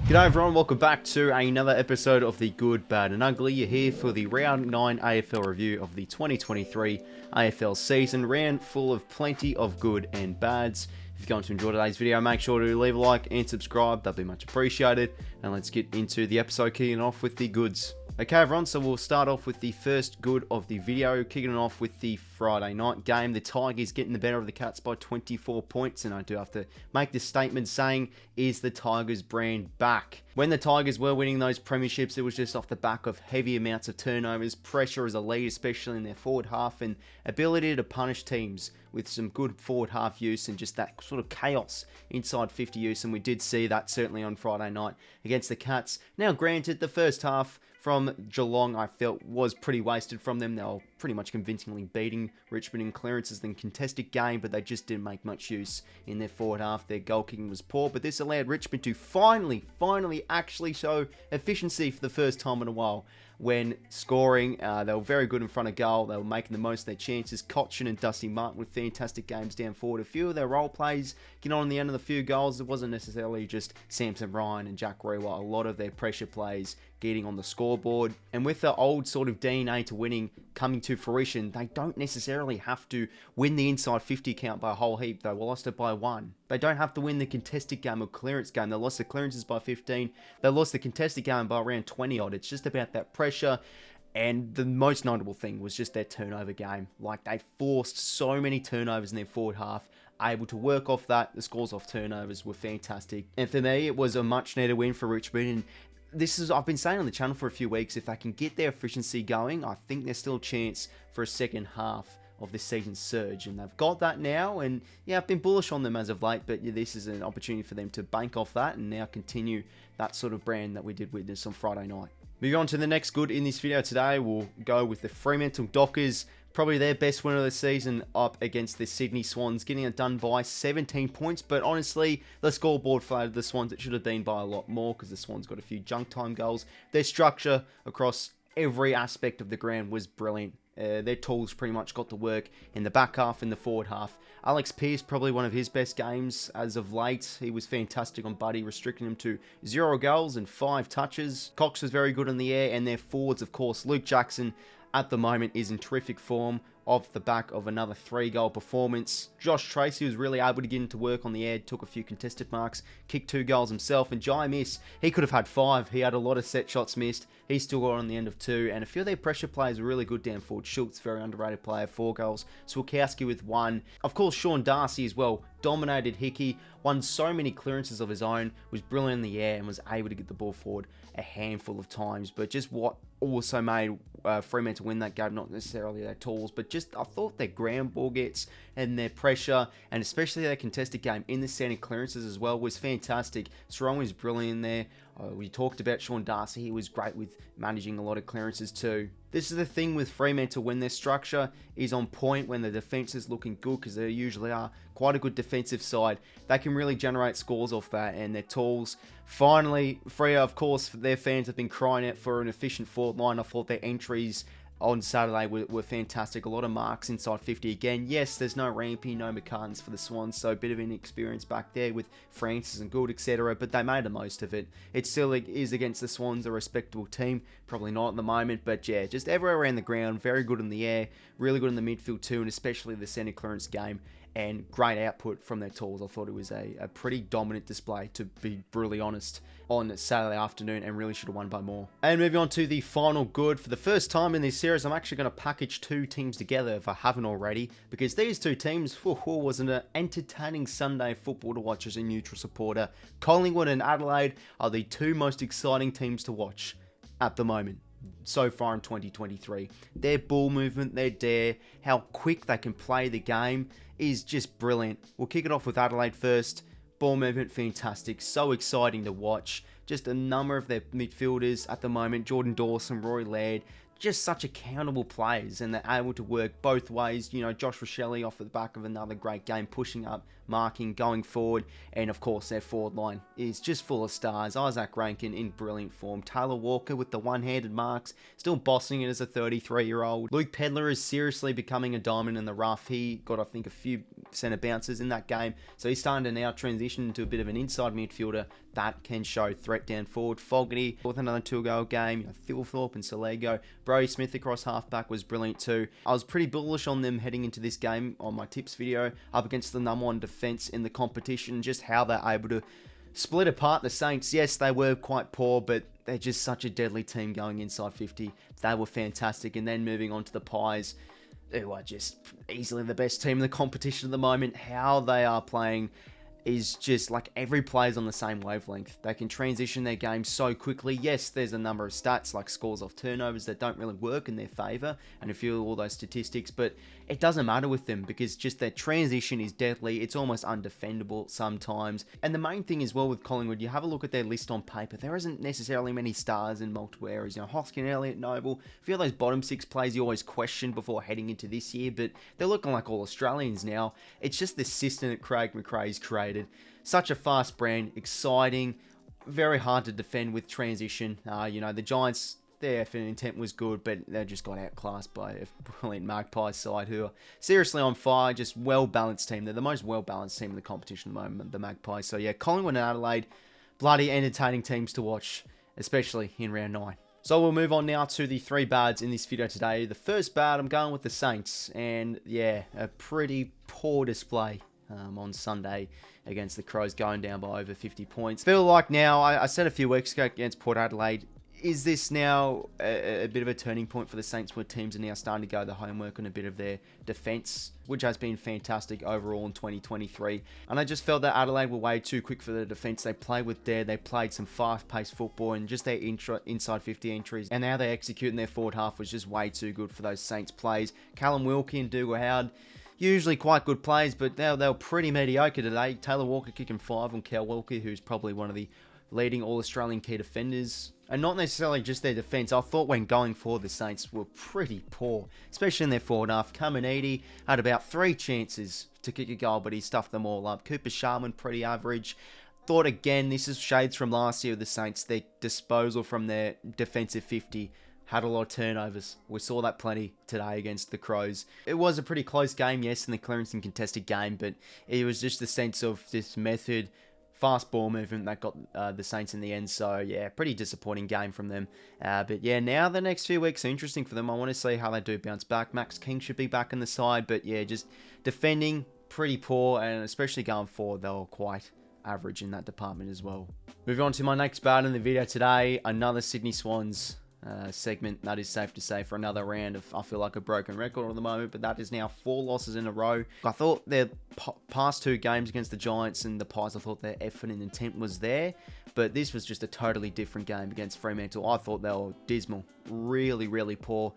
G'day everyone, welcome back to another episode of the Good, Bad and Ugly. You're here for the Round 9 AFL review of the 2023 AFL season. Round full of plenty of good and bads. If you're going to enjoy today's video, make sure to leave a like and subscribe. That'd be much appreciated. And let's get into the episode, kicking off with the goods. Okay everyone, so we'll start off with the first good of the video, kicking it off with the Friday night game. The Tigers getting the better of the Cats by 24 points, and I do have to make this statement saying, is the Tigers brand back? When the Tigers were winning those premierships, it was just off the back of heavy amounts of turnovers, pressure as a lead, especially in their forward half, and ability to punish teams with some good forward half use and just that sort of chaos inside 50 use, and we did see that certainly on Friday night against the Cats. Now granted, the first half from Geelong I felt was pretty wasted from them. They were pretty much convincingly beating Richmond in clearances and contested game, but they just didn't make much use in their forward half. Their goal kicking was poor, but this allowed Richmond to finally actually show efficiency for the first time in a while. When scoring, they were very good in front of goal. They were making the most of their chances. 𝐓𝐡𝐞 and Dusty Martin with fantastic games down forward. A few of their role plays get on the end of the few goals. It wasn't necessarily just Samson Ryan and Jack Riewoldt. A lot of their pressure plays getting on the scoreboard. And with the old sort of DNA to winning coming to fruition, they don't necessarily have to win the inside 50 count by a whole heap. They lost it by 1. They don't have to win the contested game or clearance game. They lost the clearances by 15. They lost the contested game by around 20 odd. It's just about that pressure. And the most notable thing was just their turnover game. Like, they forced so many turnovers in their forward half. Able to work off that. The scores off turnovers were fantastic. And for me, it was a much needed win for Richmond. And this is, I've been saying on the channel for a few weeks, if they can get their efficiency going, I think there's still a chance for a second half of this season's surge, and they've got that now. And yeah, I've been bullish on them as of late, but yeah, this is an opportunity for them to bank off that and now continue that sort of brand that we did witness on Friday night. Moving on to the next good in this video today, we'll go with the Fremantle Dockers. Probably their best win of the season up against the Sydney Swans, getting it done by 17 points. But honestly, the scoreboard flattered the Swans. It should have been by a lot more because the Swans got a few junk time goals. Their structure across every aspect of the ground was brilliant. Their tools pretty much got to work in the back half and the forward half. Alex Pearce, probably one of his best games as of late. He was fantastic on Buddy, restricting him to 0 goals and 5 touches. Cox was very good in the air, and their forwards, of course, Luke Jackson, at the moment is in terrific form off the back of another 3-goal performance. Josh Tracy was really able to get into work on the air, took a few contested marks, kicked 2 goals himself, and 𝐼𝐻𝐼𝐻, he could have had 5. He had a lot of set shots missed. He still got on the end of 2, and a few of their pressure players were really good down forward. 𝐓𝐡𝐞, very underrated player, 4 goals. 𝐓𝐶𝐼𝐻𝐼𝐻 with 1. Of course, Shaun Dux as well dominated 𝐓𝐶𝐼𝐻𝐼, won so many clearances of his own, was brilliant in the air, and was able to get the ball forward a handful of times. But just what also made Fremantle win that game, not necessarily their tools, but just I thought their ground ball gets and their pressure, and especially their contested game in the centre clearances as well, was fantastic. Strong was brilliant in there. We talked about Shaun Dux. He was great with managing a lot of clearances too. This is the thing with Fremantle, when their structure is on point, when the defence is looking good, because they usually are quite a good defensive side, they can really generate scores off that. And their tools, finally, Freo, of course, their fans have been crying out for an efficient forward line. I thought their entries on Saturday were fantastic. A lot of marks inside 50 again. Yes, there's no Rampy, no McCartans for the Swans, so a bit of inexperience back there with Francis and Gould, etc. But they made the most of it. It still is against the Swans, a respectable team. Probably not at the moment, but yeah, just everywhere around the ground. Very good in the air, really good in the midfield too, and especially the centre clearance game. And great output from their tools. I thought it was a pretty dominant display, to be brutally honest, on Saturday afternoon, and really should have won by more. And moving on to the final good. For the first time in this series, I'm actually going to package 2 teams together if I haven't already, because these 2 teams was an entertaining Sunday football to watch as a neutral supporter. Collingwood and Adelaide are the 2 most exciting teams to watch at the moment so far in 2023. Their ball movement, their dare, how quick they can play the game is just brilliant. We'll kick it off with Adelaide first. Ball movement, fantastic. So exciting to watch. Just a number of their midfielders at the moment. Jordan Dawson, Rory Laird, just such accountable players, and they're able to work both ways. You know, Josh Rachele off the back of another great game, pushing up, marking, going forward, and of course their forward line is just full of stars. Izak Rankine in brilliant form. Taylor Walker with the one-handed marks, still bossing it as a 33-year-old. Luke Pedlar is seriously becoming a diamond in the rough. He got, I think, a few centre bounces in that game, so he's starting to now transition into a bit of an inside midfielder that can show threat down forward. Fogarty with another 2-goal game. You know, Thilthorpe and Salego. Brody Smith across halfback was brilliant too. I was pretty bullish on them heading into this game on my tips video, up against the number one defence in the competition, just how they're able to split apart the Saints. Yes, they were quite poor, but they're just such a deadly team going inside 50. They were fantastic. And then moving on to the Pies, who are just easily the best team in the competition at the moment. How they are playing is just like every player's on the same wavelength. They can transition their game so quickly. Yes, there's a number of stats like scores off turnovers that don't really work in their favour, and a few of all those statistics, but it doesn't matter with them because just their transition is deadly. It's almost undefendable sometimes. And the main thing as well with Collingwood, you have a look at their list on paper, there isn't necessarily many stars in multiple areas. You know, Hoskin, Elliott, Noble, a few of those bottom six players you always question before heading into this year, but they're looking like all Australians now. It's just the system that Craig McRae's created. Such a fast brand, exciting, very hard to defend with transition. You know, the Giants, their effort and intent was good, but they just got outclassed by a brilliant Magpies side who are seriously on fire, just well-balanced team. They're the most well-balanced team in the competition at the moment, the Magpies. So yeah, Collingwood and Adelaide, bloody entertaining teams to watch, especially in round 9. So we'll move on now to the 3 bads in this video today. The first bad, I'm going with the Saints, and yeah, a pretty poor display on Sunday against the Crows, going down by over 50 points. Feel like now, I said a few weeks ago against Port Adelaide, is this now a bit of a turning point for the Saints where teams are now starting to go the homework on a bit of their defence, which has been fantastic overall in 2023. And I just felt that Adelaide were way too quick for the defence. They played with dare, they played some fast-paced football, and just their inside 50 entries and how they execute in their forward half was just way too good for those Saints plays. Callum Wilkie and Dougal Howard, usually quite good plays, but they were pretty mediocre today. Taylor Walker kicking 5 on Kel Wilkie, who's probably one of the leading All-Australian key defenders. And not necessarily just their defence. I thought when going forward, the Saints were pretty poor, especially in their forward half. Caminiti had about 3 chances to kick a goal, but he stuffed them all up. Cooper Sharman, pretty average. Thought again, this is shades from last year with the Saints. Their disposal from their defensive 50 had a lot of turnovers. We saw that plenty today against the Crows. It was a pretty close game, yes, in the clearance and contested game, but it was just the sense of this method, fast ball movement that got the Saints in the end. So, yeah, pretty disappointing game from them. But, yeah, now the next few weeks are interesting for them. I want to see how they do bounce back. Max King should be back in the side, but, yeah, just defending pretty poor, and especially going forward, they were quite average in that department as well. Moving on to my next bad in the video today, another Sydney Swans segment. That is safe to say for another round of, I feel like, a broken record at the moment, but that is now 4 losses in a row. I thought their past 2 games against the Giants and the Pies, I thought their effort and intent was there, but this was just a totally different game against Fremantle. I thought they were dismal, really, really poor.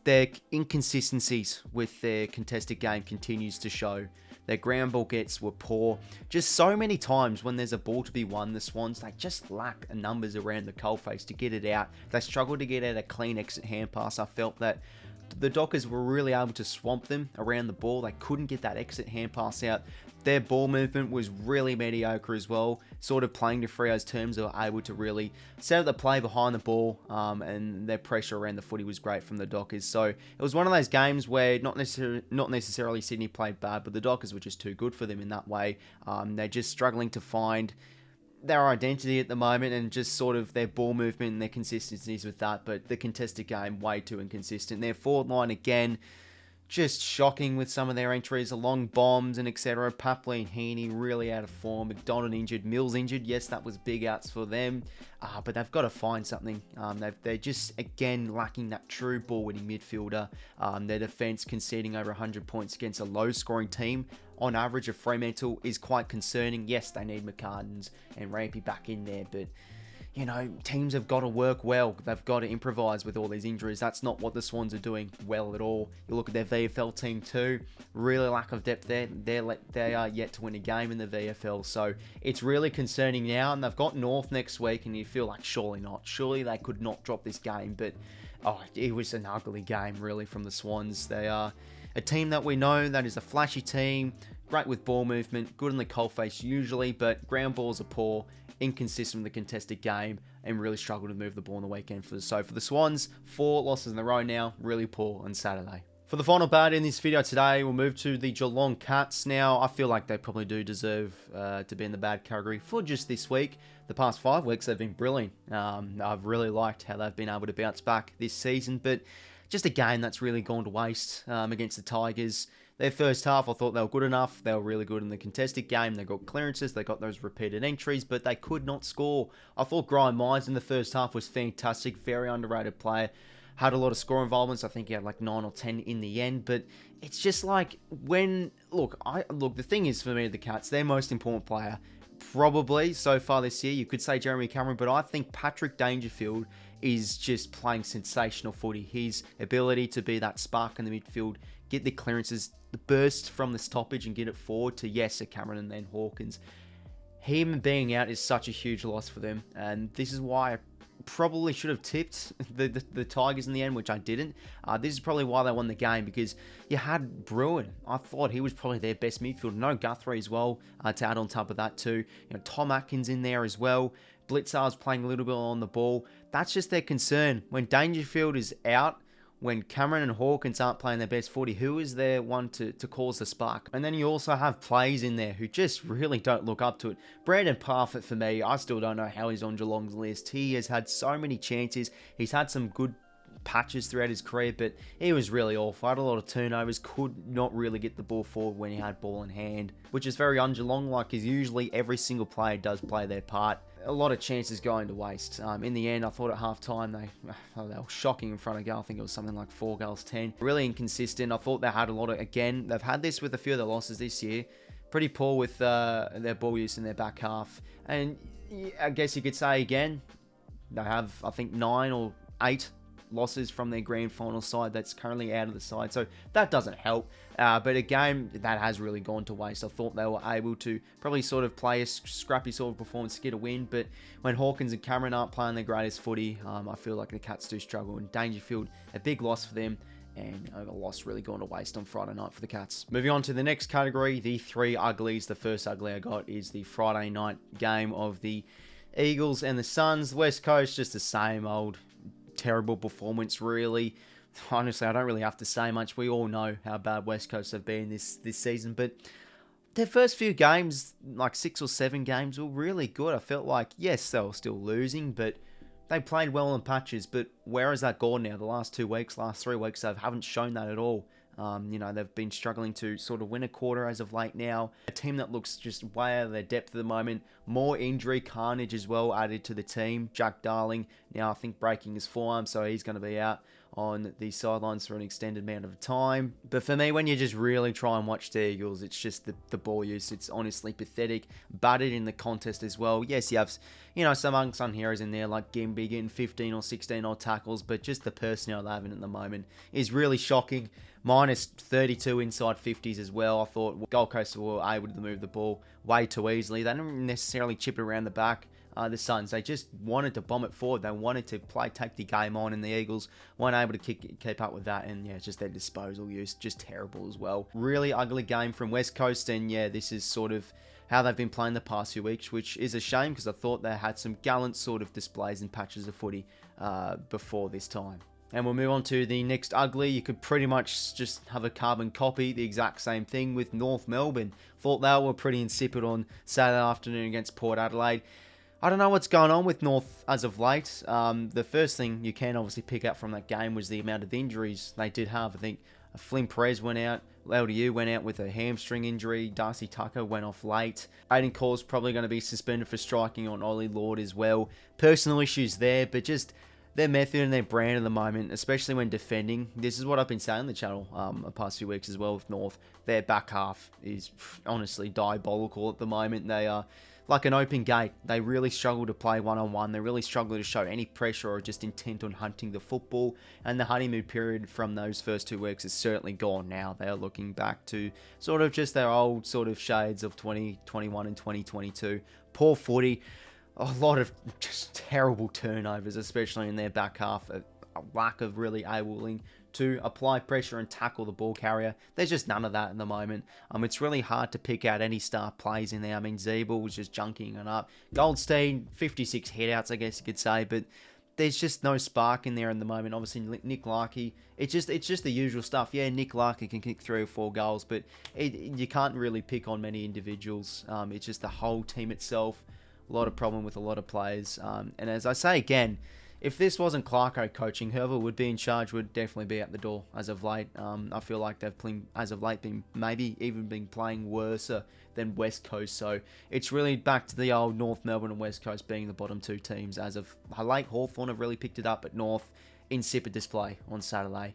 Their inconsistencies with their contested game continues to show. Their ground ball gets were poor. Just so many times when there's a ball to be won, the Swans, they just lack numbers around the coalface to get it out. They struggled to get out a clean exit hand pass. I felt that the Dockers were really able to swamp them around the ball. They couldn't get that exit hand pass out. Their ball movement was really mediocre as well, sort of playing to Freo's terms. They were able to really set up the play behind the ball, and their pressure around the footy was great from the Dockers. So it was one of those games where not necessarily Sydney played bad, but the Dockers were just too good for them in that way. They're just struggling to find their identity at the moment, and just sort of their ball movement and their consistencies with that, but the contested game way too inconsistent. Their forward line again, just shocking with some of their entries, along bombs and etc. Papley and Heaney really out of form. McDonald injured, Mills injured. Yes, that was big outs for them, but they've got to find something. They're just, again, lacking that true ball-winning midfielder. Their defence conceding over 100 points against a low-scoring team on average of Fremantle is quite concerning. Yes, they need McCartans and Rampy back in there, but you know, teams have got to work well. They've got to improvise with all these injuries. That's not what the Swans are doing well at all. You look at their VFL team too, really lack of depth there. They are yet to win a game in the VFL, so it's really concerning now. And they've got North next week, and you feel like surely not. Surely they could not drop this game, but Oh, it was an ugly game, really, from the Swans. They are a team that we know that is a flashy team, great with ball movement, good in the coalface usually, but ground balls are poor, inconsistent with the contested game, and really struggle to move the ball on the weekend. So for the Swans, 4 losses in a row now, really poor on Saturday. For the final bad in this video today, we'll move to the Geelong Cats. Now, I feel like they probably do deserve to be in the bad category for just this week. The past 5 weeks, they've been brilliant. I've really liked how they've been able to bounce back this season, but just a game that's really gone to waste against the Tigers. Their first half, I thought they were good enough. They were really good in the contested game. They got clearances. They got those repeated entries, but they could not score. I thought 𝐼𝐻𝐻𝐪 in the first half was fantastic. Very underrated player. Had a lot of score involvements. I think he had like 9 or 10 in the end. But it's just like when... Look, the thing is for me, the Cats, their most important player, probably so far this year, you could say Jeremy Cameron, but I think Patrick Dangerfield is just playing sensational footy. His ability to be that spark in the midfield, get the clearances, the burst from the stoppage and get it forward to, yes, Cameron and then Hawkins. Him being out is such a huge loss for them. And this is why I probably should have tipped the Tigers in the end, which I didn't. This is probably why they won the game, because you had Bruin. I thought he was probably their best midfielder. No Guthrie as well to add on top of that too. You know, Tom Atkins in there as well. Blitzar's playing a little bit on the ball. That's just their concern. When Dangerfield is out, when Cameron and Hawkins aren't playing their best footy, who is there one to cause the spark? And then you also have plays in there who just really don't look up to it. Brandon Parfitt, for me, I still don't know how he's on Geelong's list. He has had so many chances. He's had some good patches throughout his career, but he was really awful. Had a lot of turnovers, could not really get the ball forward when he had ball in hand, which is very un-Geelong-like, because usually every single player does play their part. A lot of chances going to waste. In the end, I thought at half-time they were shocking in front of goal. I think it was something like 4 goals, 10. Really inconsistent. I thought they had a lot of, again, they've had this with a few of their losses this year. Pretty poor with their ball use in their back half. And I guess you could say again, they have, I think, 9 or 8 losses from their grand final side that's currently out of the side, so that doesn't help. But a game that has really gone to waste. I thought they were able to probably sort of play a scrappy sort of performance to get a win, but when Hawkins and Cameron aren't playing their greatest footy, I feel like the Cats do struggle. And Dangerfield, a big loss for them, and a loss really gone to waste on Friday night for the Cats. Moving on to the next category, the 3 uglies. The first ugly I got is the Friday night game of the Eagles and the Suns. West Coast, just the same old terrible performance, really. Honestly, I don't really have to say much. We all know how bad West Coast have been this season, but their first few games, like 6 or 7 games, were really good. I felt like, yes, they were still losing, but they played well in patches. But where has that gone now? The last 2 weeks, last 3 weeks, they haven't shown that at all. You know, they've been struggling to sort of win a quarter as of late now. A team that looks just way out of their depth at the moment. More injury carnage as well added to the team. Jack Darling now, I think, breaking his forearm, so he's going to be out on the sidelines for an extended amount of time. But for me, when you just really try and watch the Eagles, it's just the ball use. It's honestly pathetic. Battered in the contest as well. Yes, you have, you know, some unsung heroes in there like Gimby getting 15 or 16 odd tackles, but just the personnel they have at the moment is really shocking. Minus 32 inside 50s as well. I thought Gold Coast were able to move the ball way too easily. They didn't necessarily chip it around the back. The Suns, they just wanted to bomb it forward. They wanted to take the game on, and the Eagles weren't able to keep up with that. And yeah, just their disposal use, just terrible as well. Really ugly game from West Coast, and yeah, this is sort of how they've been playing the past few weeks, which is a shame because I thought they had some gallant sort of displays and patches of footy before this time. And we'll move on to the next ugly. You could pretty much just have a carbon copy, the exact same thing with North Melbourne. Thought they were pretty insipid on Saturday afternoon against Port Adelaide. I don't know what's going on with North as of late. The first thing you can obviously pick up from that game was the amount of injuries they did have. I think 𝐓𝐴𝐻𝐿 went out, 𝐿DU went out with a hamstring injury, Darcy Tucker went off late. Aiden Cole's probably going to be suspended for striking on Ollie Lord as well. Personal issues there, but just their method and their brand at the moment, especially when defending. This is what I've been saying on the channel the past few weeks as well with North. Their back half is honestly diabolical at the moment. They are like an open gate. They really struggle to play one-on-one. They really struggle to show any pressure or just intent on hunting the football. And the honeymoon period from those first 2 weeks is certainly gone now. They are looking back to sort of just their old sort of shades of 2021 and 2022. Poor footy. A lot of just terrible turnovers, especially in their back half. a lack of really willing to apply pressure and tackle the ball carrier. There's just none of that in the moment. It's really hard to pick out any star plays in there. I mean, 𝐓𝐡𝐞 was just junking it up. Goldstein, 56 headouts, I guess you could say, but there's just no spark in there in the moment. Obviously, 𝐦𝐞 𝐎𝐥𝐝, it's just the usual stuff. Yeah, 𝐦𝐞 can kick 3 or 4 goals, but you can't really pick on many individuals. It's just the whole team itself. A lot of problem with a lot of players. And as I say again, if this wasn't 𝐓𝐡𝐞 coaching, whoever would be in charge would definitely be at the door as of late. I feel like they've as of late been maybe even been playing worse than West Coast. So it's really back to the old North Melbourne and West Coast being the bottom 2 teams as of late. Hawthorn have really picked it up, but North, insipid display on Saturday.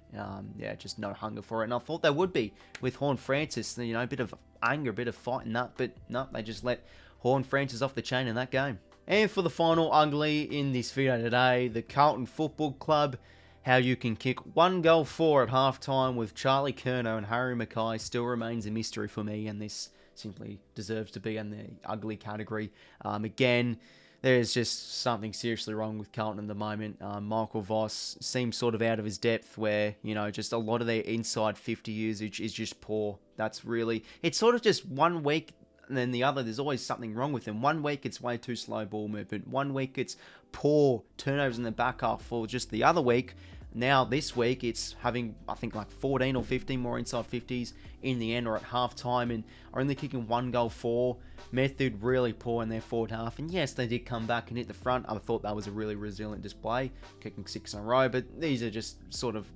Yeah, just no hunger for it. And I thought they would be with Horne-Francis. You know, a bit of anger, a bit of fight in that, but no, they just let Horne-Francis off the chain in that game. And for the final ugly in this video today, the Carlton Football Club, how you can kick 1 goal for at halftime with Charlie Curnow and Harry Mackay still remains a mystery for me, and this simply deserves to be in the ugly category. Again, there's just something seriously wrong with Carlton at the moment. Michael Voss seems sort of out of his depth where, you know, just a lot of their inside 50 usage is just poor. That's really, it's sort of just 1 week and then the other, there's always something wrong with him. 1 week, it's way too slow ball movement. 1 week, it's poor turnovers in the back half. For just the other week, now this week, it's having, I think, like 14 or 15 more inside 50s in the end or at half time, and only kicking 1 goal for. Method really poor in their forward half, and yes, they did come back and hit the front. I thought that was a really resilient display, kicking 6 in a row, but these are just sort of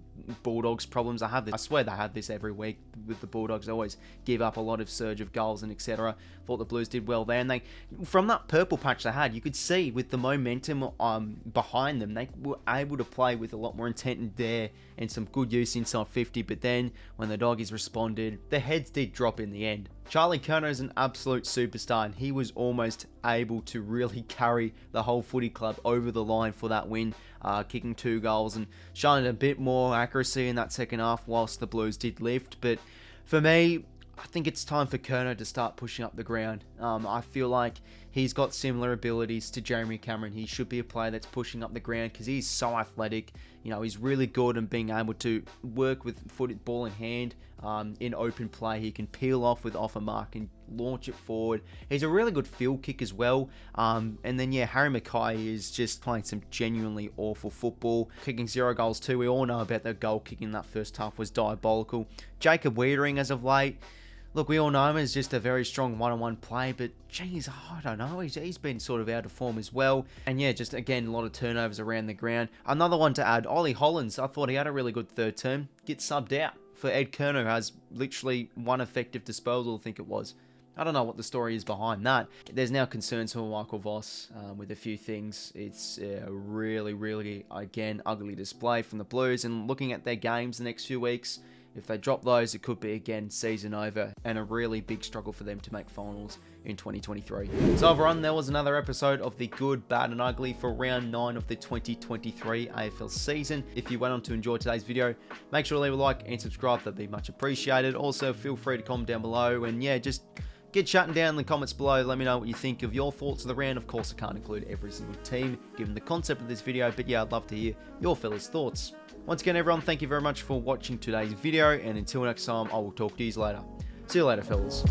Bulldogs problems. I swear they have this every week with the Bulldogs. They always give up a lot of surge of goals and etc. Thought the Blues did well there, and they, from that purple patch they had, you could see with the momentum behind them, they were able to play with a lot more intent in there and some good use inside 50. But then when the Doggies responded, their heads did drop in the end. Charlie Curnow is an absolute superstar, and he was almost able to really carry the whole footy club over the line for that win, kicking 2 goals and showing a bit more accuracy in that second half whilst the Blues did lift. But for me, I think it's time for Curnow to start pushing up the ground. I feel like he's got similar abilities to Jeremy Cameron. He should be a player that's pushing up the ground because he's so athletic. You know, he's really good in being able to work with ball in hand in open play. He can peel off with off a mark and launch it forward. He's a really good field kick as well. And then, yeah, Harry Mackay is just playing some genuinely awful football. Kicking 0 goals too. We all know about the goal kicking in that first half was diabolical. Jacob Weitering as of late. Look, we all know him as just a very strong one-on-one play, but geez, I don't know, he's been sort of out of form as well. And yeah, just again, a lot of turnovers around the ground. Another one to add, Ollie Hollands, I thought he had a really good third term. Gets subbed out for Ed Curnow, who has literally 1 effective disposal, I think it was. I don't know what the story is behind that. There's now concerns for Michael Voss with a few things. It's a really, really, again, ugly display from the Blues. And looking at their games the next few weeks, if they drop those, it could be, again, season over and a really big struggle for them to make finals in 2023. So everyone, there was another episode of the Good, Bad and Ugly for round 9 of the 2023 AFL season. If you went on to enjoy today's video, make sure to leave a like and subscribe. That'd be much appreciated. Also, feel free to comment down below and yeah, just get chatting down in the comments below. Let me know what you think of your thoughts of the round. Of course, I can't include every single team given the concept of this video, but yeah, I'd love to hear your fellas' thoughts. Once again, everyone, thank you very much for watching today's video, and until next time, I will talk to you later. See you later, fellas.